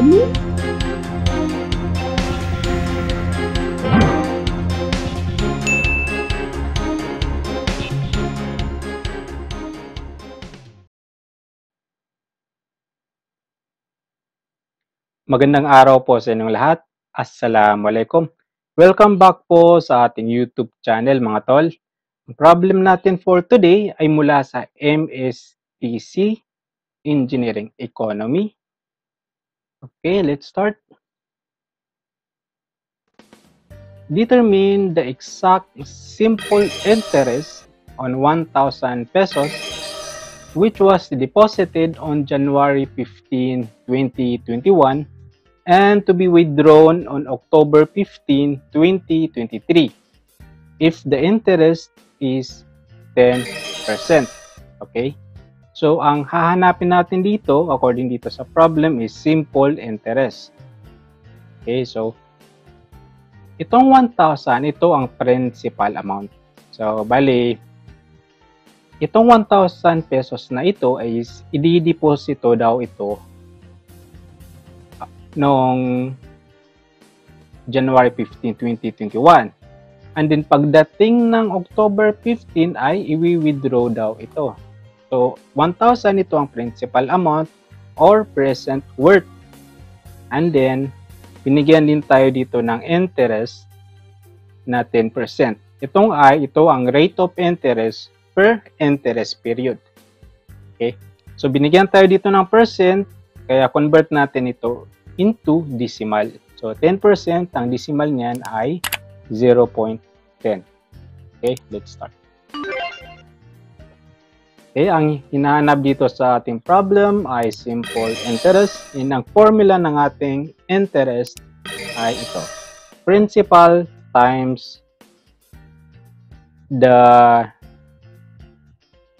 Magandang araw po sa inyong lahat. Assalamualaikum. Welcome back po sa ating YouTube channel mga tol. Ang problem natin for today ay mula sa MSTC Engineering Economy. Okay, let's start. Determine the exact simple interest on 1,000 pesos which was deposited on January 15, 2021 and to be withdrawn on October 15, 2023 if the interest is 10%. Okay? So, ang hahanapin natin dito, according dito sa problem, is simple interest. Okay, so, itong 1,000, ito ang principal amount. So, bali, itong 1,000 pesos na ito is i-deposito daw ito noong January 15, 2021. And then pagdating ng October 15 ay i-withdraw daw ito. So 1,000 ito ang principal amount or present worth. And then binigyan din tayo dito ng interest na 10%. Ito ang rate of interest per interest period. Okay? So binigyan tayo dito ng percent, kaya convert natin ito into decimal. So 10%, ang decimal niyan ay 0.10. Okay, let's start. Okay, ang hinahanap dito sa ating problem ay simple interest. Ang formula ng ating interest ay ito. Principal times the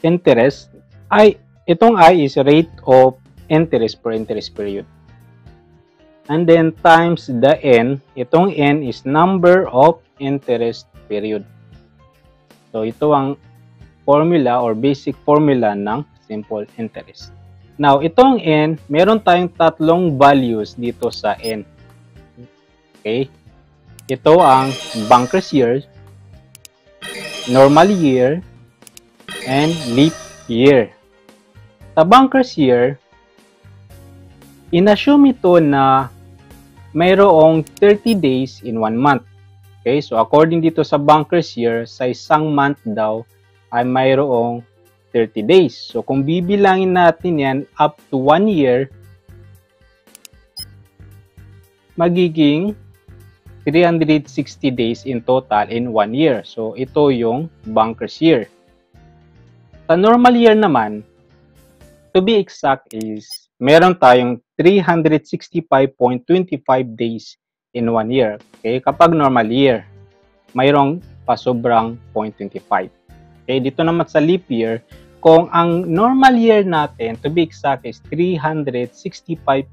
interest ay, itong I is rate of interest per interest period. And then times the N, itong N is number of interest period. So ito ang formula or basic formula ng simple interest. Now, itong N, meron tayong tatlong values dito sa N. Okay? Ito ang banker's year, normal year, and leap year. Sa banker's year, inassume ito na mayroong 30 days in 1 month. Okay, so according dito sa banker's year, sa isang month daw ay mayroong 30 days. So kung bibilangin natin yan up to 1 year, magiging 360 days in total in 1 year. So ito yung banker's year. Sa normal year naman, to be exact is meron tayong 365.25 days in 1 year. Okay? Kapag normal year, mayroong pasobrang 0.25. Okay? Dito naman sa leap year, kung ang normal year natin, to be exact, is 365.25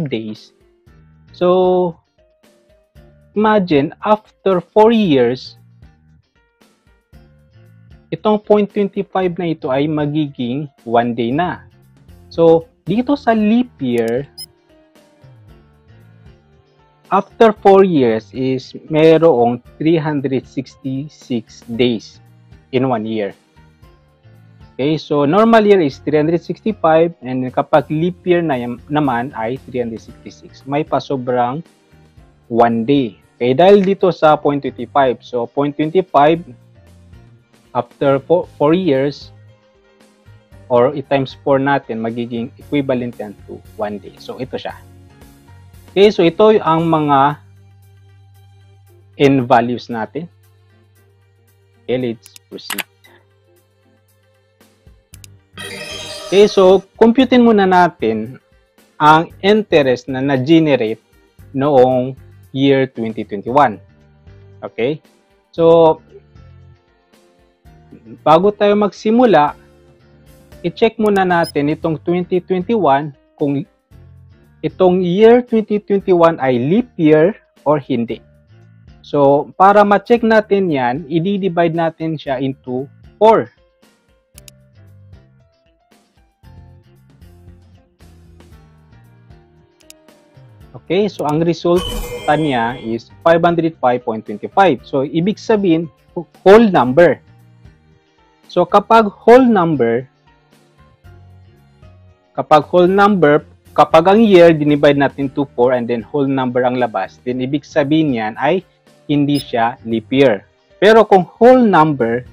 days. So, imagine, after 4 years, itong 0.25 na ito ay magiging 1 day na. So, dito sa leap year, after 4 years is mayroong 366 days in 1 year. Okay, so normal year is 365 and kapag leap year na naman ay 366. May pasobrang 1 day. Okay, dahil dito sa 0.25. So, 0.25 after 4 years or i-times 4 natin, magiging equivalent yan to 1 day. So, ito siya. Okay, so ito ang mga N values natin. Okay, let's proceed. Okay, so computein muna natin ang interest na na-generate noong year 2021. Okay? So, bago tayo magsimula, i-check muna natin itong 2021 kung itong year 2021 ay leap year or hindi. So, para ma-check natin yan, i-divide natin siya into 4. Okay, so ang resulta niya is 505.25. So, ibig sabihin, whole number. So, kapag ang year, dinivide natin to 4 and then whole number ang labas, then ibig sabihin yan ay hindi siya leap year. Pero kung whole number,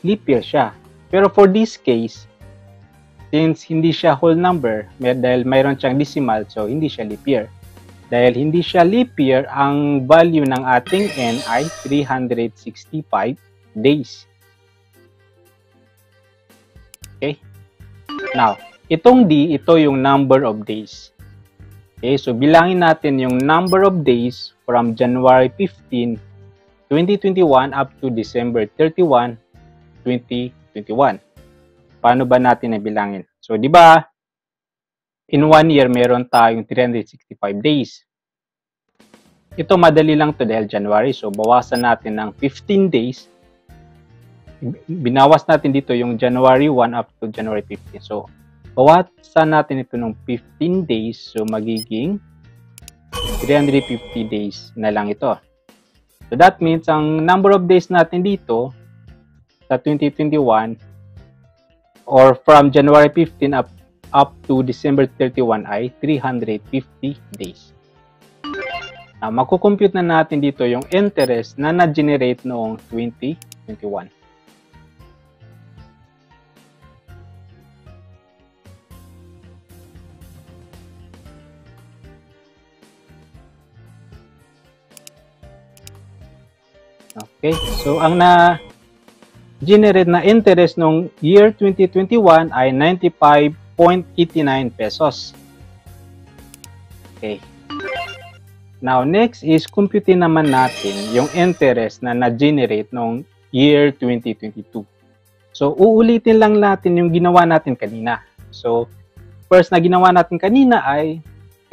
leap year siya. Pero for this case, since hindi siya whole number, dahil mayroon siyang decimal, so hindi siya leap year. Dahil hindi siya leap year, ang value ng ating N ay 365 days. Okay? Now, itong D, ito yung number of days. Okay, so bilangin natin yung number of days from January 15, 2021 up to December 31, 2021. Paano ba natin nabilangin? So, di ba, in 1 year, meron tayong 365 days. Ito, madali lang to dahil January. So, bawasan natin ng 15 days. Binawas natin dito yung January 1 up to January 15. So, bawasan natin ito ng 15 days. So, magiging 350 days na lang ito. So, that means, ang number of days natin dito sa 2021 or from January 15 up to December 31 ay 350 days. Now, makukompute na natin dito yung interest na na-generate noong 2021. Okay, so ang na-generate na interest nung year 2021 ay 95.89 pesos. Okay. Now, next is computin naman natin yung interest na na-generate nung year 2022. So, uulitin lang natin yung ginawa natin kanina. So, first na ginawa natin kanina ay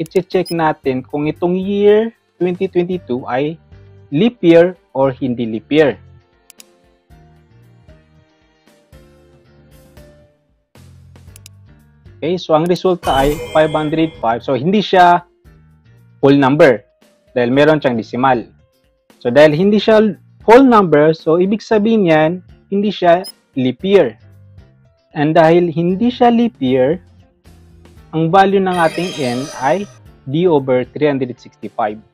i-check natin kung itong year 2022 ay leap year or hindi leap year. Okay, so ang resulta ay 505. So, hindi siya whole number dahil meron siyang decimal. So, dahil hindi siya whole number, so ibig sabihin yan, hindi siya leap year. And dahil hindi siya leap year, ang value ng ating N ay D over 365.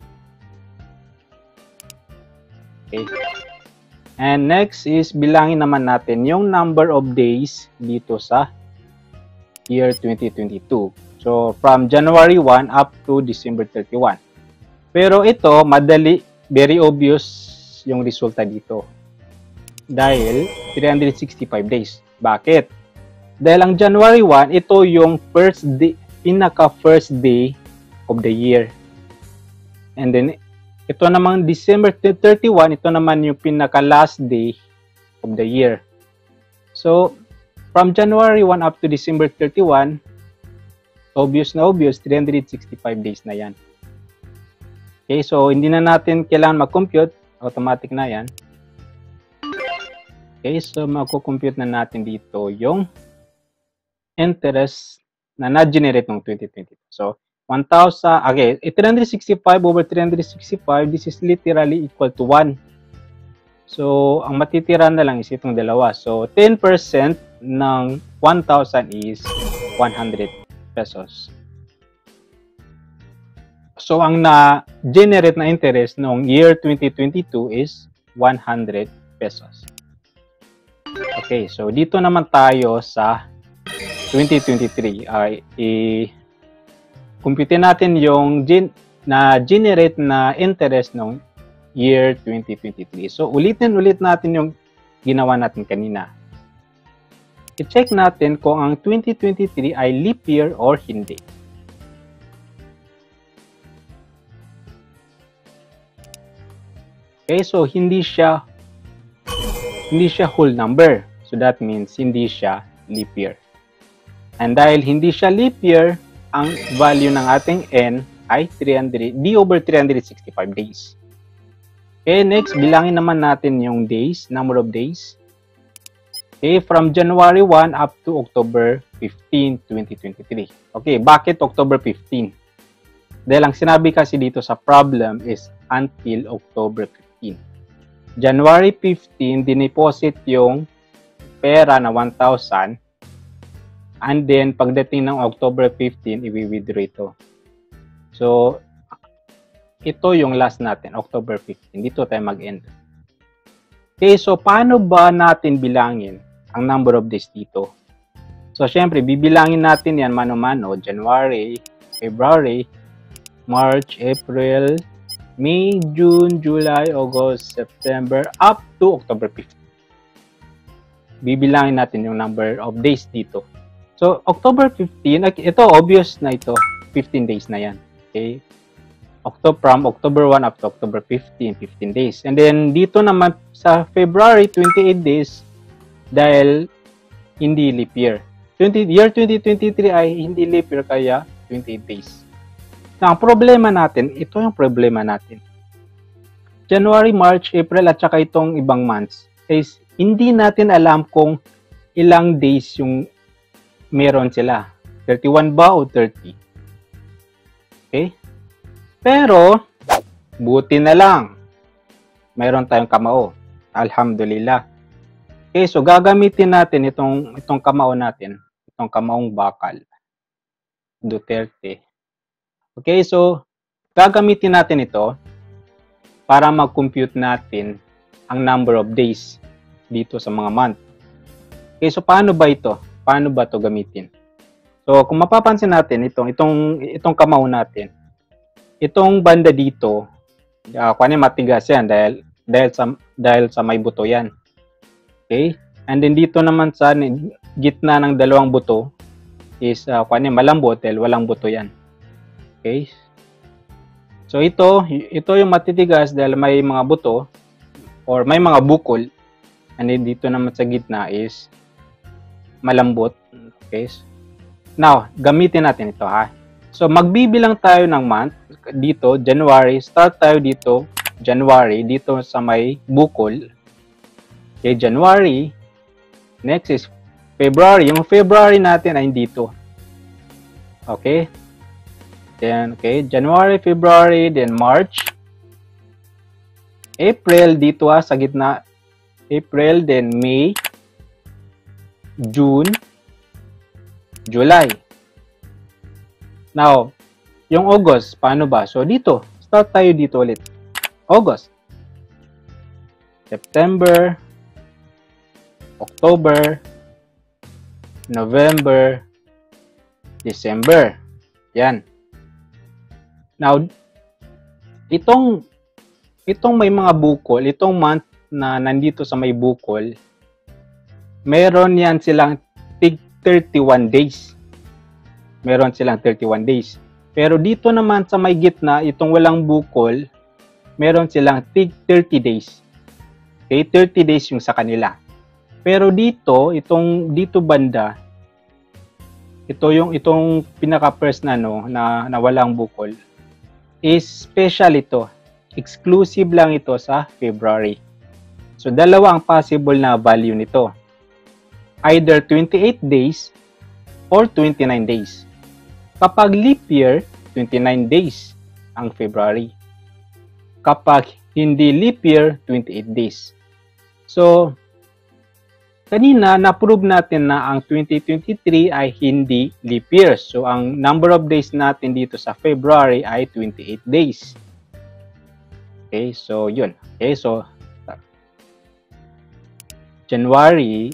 Okay. And next is bilangin naman natin yung number of days dito sa year 2022. So, from January 1 up to December 31. Pero ito, madali, very obvious yung resulta dito. Dahil 365 days. Bakit? Dahil ang January 1, ito yung first day, pinaka-first day of the year. And then, ito namang December 31, ito naman yung pinaka-last day of the year. So, from January 1 up to December 31, obvious na obvious, 365 days na yan. Okay, so hindi na natin kailangan mag-compute, automatic na yan. Okay, so magko-compute na natin dito yung interest na na-generate ng 2022. So, 1,000, okay, 365 over 365, this is literally equal to 1. So, ang matitira na lang is itong dalawa. So, 10% ng 1,000 is 100 pesos. So, ang na-generate na interest noong year 2022 is 100 pesos. Okay, so dito naman tayo sa 2023. Compute natin yung na-generate na interest noong year 2023. So, ulitin-ulit natin yung ginawa natin kanina. I-check natin kung ang 2023 ay leap year or hindi. Okay, so hindi siya whole number. So, that means hindi siya leap year. And dahil hindi siya leap year, ang value ng ating N ay D over 365 days. Okay, next, bilangin naman natin yung days, number of days. Okay, from January 1 up to October 15, 2023. Okay, bakit October 15? Dahil ang sinabi kasi dito sa problem is until October 15. January 15, dineposit yung pera na 1,000. And then, pagdating ng October 15, i-withdraw ito. So, ito yung last natin, October 15. Dito tayo mag-end. Okay, so paano ba natin bilangin ang number of days dito? So, syempre, bibilangin natin yan mano-mano. January, February, March, April, May, June, July, August, September, up to October 15. Bibilangin natin yung number of days dito. So, October 15, ito, obvious na ito. 15 days na yan. Okay? From October 1 up to October 15, 15 days. And then, dito naman sa February, 28 days dahil hindi leap year. Year 2023 ay hindi leap year, kaya 28 days. Now, ang problema natin, ito yung problema natin. January, March, April, at saka itong ibang months is hindi natin alam kung ilang days yung meron sila. 31 ba o 30? Okay? Pero, buti na lang. Mayroon tayong kamao. Alhamdulillah. Okay, so gagamitin natin itong kamao natin. Itong kamaong bakal. Duterte. Okay, so gagamitin natin ito para mag-compute natin ang number of days dito sa mga month. Okay, so paano ba ito? Paano ba ito gamitin? So kung mapapansin natin itong kamao natin, itong banda dito, kunin matigas yan dahil sa may buto yan. Okay? And then dito naman sa gitna ng dalawang buto is kunin malambot dahil walang buto yan. Okay? So ito yung matitigas dahil may mga buto or may mga bukol. And then dito naman sa gitna is malambot. Okay? Now, gamitin natin ito ha. So magbibilang tayo ng month dito, January. Start tayo dito, January, dito sa may bukol. Okay, January. Next is February. Yung February natin ay dito. Okay? Then, okay, January, February, then March. April, dito sa gitna. April, then May. June. July. Now, yung August, paano ba? So, dito. Start tayo dito ulit. August. September. October. November. December. Yan. Now, itong may mga bukol, itong month na nandito sa may bukol, meron yan silang 31 days. Meron silang 31 days. Pero dito naman sa may gitna, itong walang bukol, meron silang 30 days. Okay, 30 days yung sa kanila. Pero dito, dito banda, itong pinaka-first na walang bukol, is special ito. Exclusive lang ito sa February. So, dalawa ang possible na value nito. Either 28 days or 29 days. Kapag leap year, 29 days ang February. Kapag hindi leap year, 28 days. So, kanina, na-prove natin na ang 2023 ay hindi leap year. So, ang number of days natin dito sa February ay 28 days. Okay, so yun. Okay, so January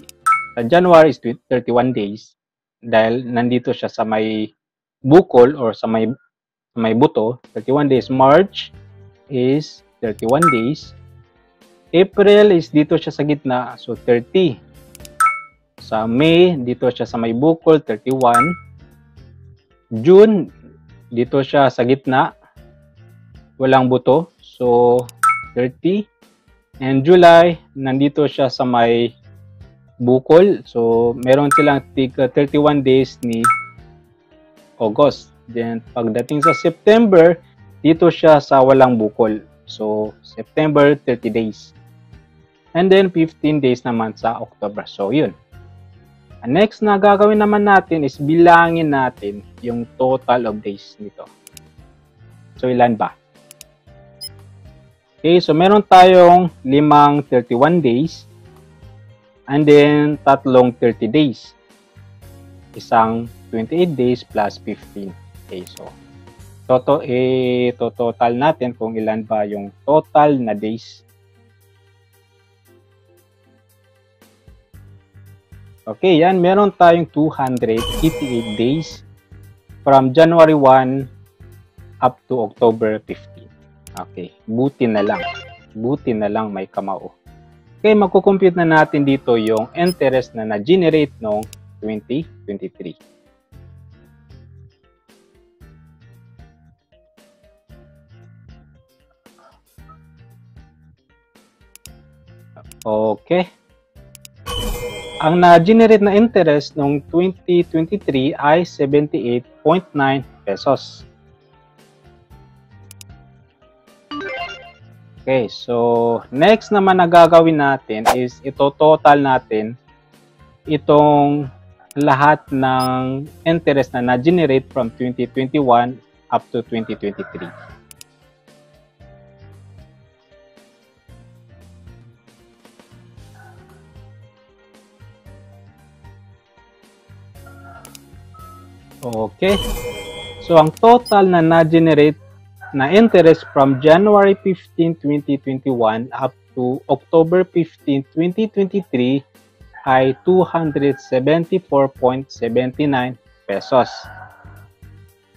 is 31 days dahil nandito siya sa may bukol or sa may buto. 31 days. March is 31 days. April is dito siya sa gitna, so 30. Sa May, dito siya sa may bukol, 31. June, dito siya sa gitna, walang buto, so 30. And July, nandito siya sa may bukol, so meron silang 31 days ni August. Then pagdating sa September, dito siya sa walang bukol, so September, 30 days. And then 15 days naman sa October. So yun. Ang next na gagawin naman natin is bilangin natin yung total of days nito. So, ilan ba? Okay, so meron tayong 5 31 days and then 3 30 days. Isang 28 days plus 15. Okay, so total natin kung ilan ba yung total na days. Okay, yan. Meron tayong 288 days from January 1 up to October 15. Okay, buti na lang. Buti na lang may kamao. Okay, magkukompute na natin dito yung interest na na-generate noong 2023. Okay. Ang na-generate na interest noong 2023 ay 78.9 pesos. Okay, so next naman na gagawin natin is ito-total natin itong lahat ng interest na na-generate from 2021 up to 2023. Okay, so ang total na na-generate na interest from January 15, 2021 up to October 15, 2023 ay 274.79 pesos.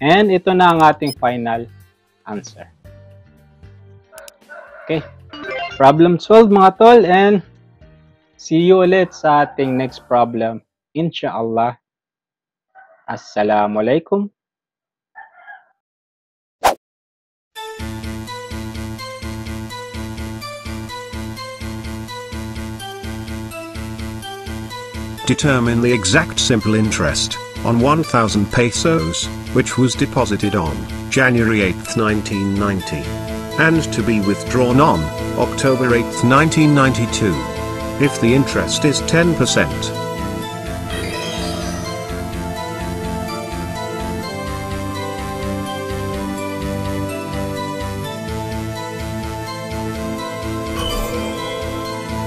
And ito na ang ating final answer. Okay, problem solved mga tol, and see you ulit sa ating next problem, inshallah. Assalamualaikum. Determine the exact simple interest on 1,000 pesos, which was deposited on January 8, 1990, and to be withdrawn on October 8, 1992, if the interest is 10%.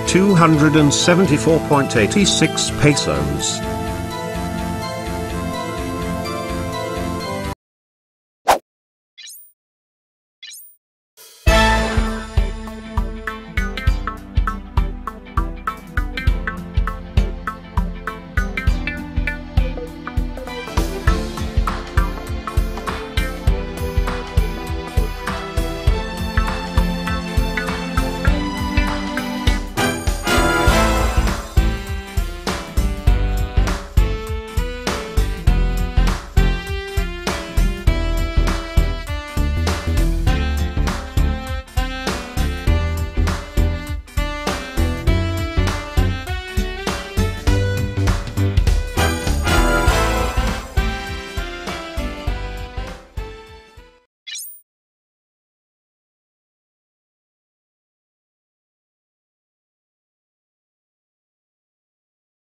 $274.86 pesos.